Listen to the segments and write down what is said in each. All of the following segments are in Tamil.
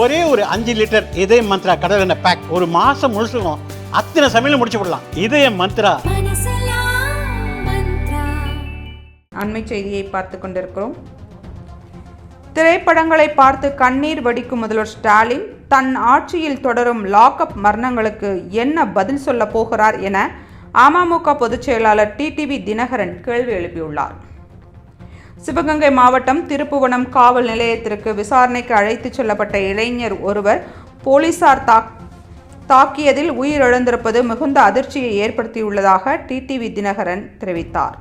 ஒரே ஒரு 5 லிட்டர் இதய மந்த்ரா கடல் எண்ணெய் பேக் ஒரு மாசம் முழுசுக்கும் அத்தனை சமையல் முடிச்சு விடலாம். இதய மந்த்ரா. அண்மை செய்தியை பார்த்து கொண்டிருக்கிறோம். திரைப்படங்களை பார்த்து கண்ணீர் வடிக்கும் முதல்வர் ஸ்டாலின் தன் ஆட்சியில் தொடரும் லாக்அப் மரணங்களுக்கு என்ன பதில் சொல்ல போகிறார் என அமமுக பொதுச் செயலாளர் டிடிவி தினகரன் கேள்வி எழுப்பியுள்ளார். சிவகங்கை மாவட்டம் திருப்புவனம் காவல் நிலையத்திற்கு விசாரணைக்கு அழைத்துச் செல்லப்பட்ட இளைஞர் ஒருவர் போலீசார் தாக்கியதில் உயிரிழந்திருப்பது மிகுந்த அதிர்ச்சியை ஏற்படுத்தியுள்ளதாக டிடிவி தினகரன் தெரிவித்தார்.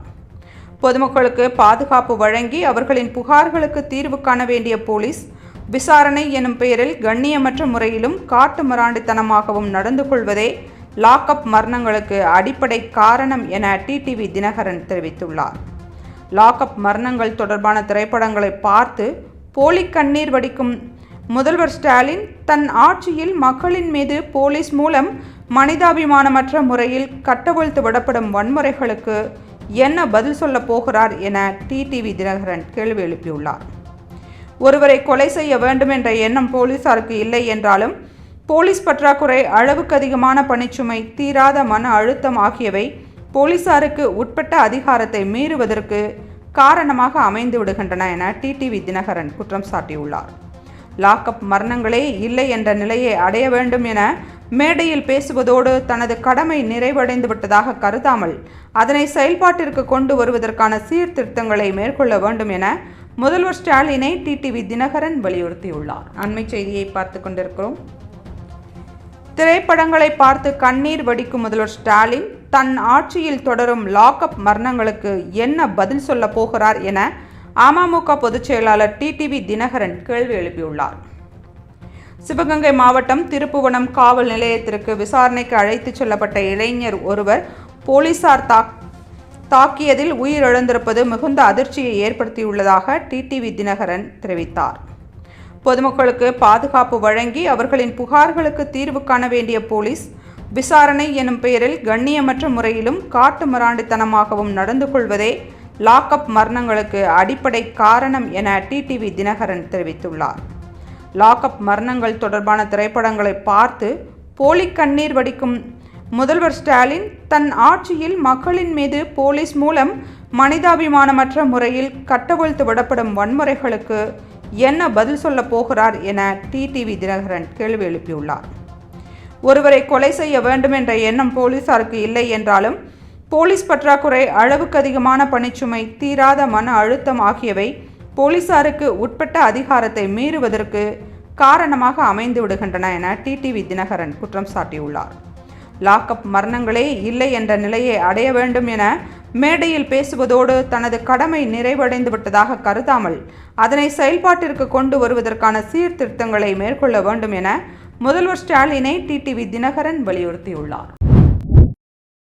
பொதுமக்களுக்கு பாதுகாப்பு வழங்கி அவர்களின் புகார்களுக்கு தீர்வு காண வேண்டிய போலீஸ் விசாரணை எனும் பெயரில் கண்ணியமற்ற முறையிலும் காட்டு மிராண்டித்தனமாகவும் நடந்து கொள்வதே லாக்அப் மரணங்களுக்கு அடிப்படை காரணம் என டிடிவி தினகரன் தெரிவித்துள்ளார். லாக்அப் மரணங்கள் தொடர்பான திரைப்படங்களை பார்த்து போலி கண்ணீர் வடிக்கும் முதல்வர் ஸ்டாலின் தன் ஆட்சியில் மக்களின் மீது போலீஸ் மூலம் மனிதாபிமானமற்ற முறையில் கட்டவிழ்த்து விடப்படும் வன்முறைகளுக்கு என்ன பதில் சொல்ல போகிறார் என டிடிவி தினகரன் கேள்வி எழுப்பியுள்ளார். ஒருவரை கொலை செய்ய வேண்டும் என்ற எண்ணம் போலீசாருக்கு இல்லை என்றாலும் போலீஸ் பற்றாக்குறை, அளவுக்கு அதிகமான பணிச்சுமை, தீராத மன அழுத்தம் ஆகியவை போலீசாருக்கு உட்பட்ட அதிகாரத்தை மீறுவதற்கு காரணமாக அமைந்து விடுகின்றன என டிடிவி தினகரன் குற்றம் சாட்டியுள்ளார். லாக்அப் மரணங்களே இல்லை என்ற நிலையை அடைய வேண்டும் என மேடையில் பேசுவதோடு தனது கடமை நிறைவடைந்து விட்டதாக கருதாமல் அதனை செயல்பாட்டிற்கு கொண்டு வருவதற்கான சீர்திருத்தங்களை மேற்கொள்ள வேண்டும் என முதல்வர் ஸ்டாலினை டிடிவி தினகரன் வலியுறுத்தியுள்ளார். அண்மை செய்தியை பார்த்து கொண்டிருக்கிறோம். திரைப்படங்களை பார்த்து கண்ணீர் வடிக்கும் முதல்வர் ஸ்டாலின் தன் ஆட்சியில் தொடரும் லாக்அப் மரணங்களுக்கு என்ன பதில் சொல்ல போகிறார் என அமமுக பொதுச் செயலாளர் டிடிவி தினகரன் கேள்வி எழுப்பியுள்ளார். சிவகங்கை மாவட்டம் திருப்புவனம் காவல் நிலையத்திற்கு விசாரணைக்கு அழைத்துச் செல்லப்பட்ட இளைஞர் ஒருவர் போலீசார் தாக்கியதில் உயிரிழந்திருப்பது மிகுந்த அதிர்ச்சியை ஏற்படுத்தியுள்ளதாக டிடிவி தினகரன் தெரிவித்தார். பொதுமக்களுக்கு பாதுகாப்பு வழங்கி அவர்களின் புகார்களுக்கு தீர்வு காண வேண்டிய போலீஸ் விசாரணை எனும் பெயரில் கண்ணியமற்ற முறையிலும் காட்டு மிராண்டித்தனமாகவும் நடந்து கொள்வதே லாக்அப் மரணங்களுக்கு அடிப்படை காரணம் என டிடிவி தினகரன் தெரிவித்துள்ளார். லாக்அப் மரணங்கள் தொடர்பான திரைப்படங்களை பார்த்து போலி கண்ணீர் வடிக்கும் முதல்வர் ஸ்டாலின் தன் ஆட்சியில் மக்களின் மீது போலீஸ் மூலம் மனிதாபிமானமற்ற முறையில் கட்டவிழ்த்து விடப்படும் வன்முறைகளுக்கு என்ன பதில் சொல்ல போகிறார் என டிடிவி தினகரன் கேள்வி எழுப்பியுள்ளார். ஒருவரை கொலை செய்ய வேண்டும் என்ற எண்ணம் போலீசாருக்கு இல்லை என்றாலும் போலீஸ் பற்றாக்குறை, அளவுக்கு அதிகமான பணிச்சுமை, தீராத மன அழுத்தம் ஆகியவை போலீசாருக்கு உட்பட்ட அதிகாரத்தை மீறுவதற்கு காரணமாக அமைந்து விடுகின்றன என டிடிவி தினகரன் குற்றம் சாட்டியுள்ளார். லாக்அப் மரணங்களே இல்லை என்ற நிலையை அடைய வேண்டும் என மேடையில் பேசுவதோடு தனது கடமை நிறைவடைந்து விட்டதாக கருதாமல் அதனை செயல்பாட்டிற்கு கொண்டு வருவதற்கான சீர்திருத்தங்களை மேற்கொள்ள வேண்டும் என முதல்வர் ஸ்டாலினை டிடிவி தினகரன் வலியுறுத்தியுள்ளார்.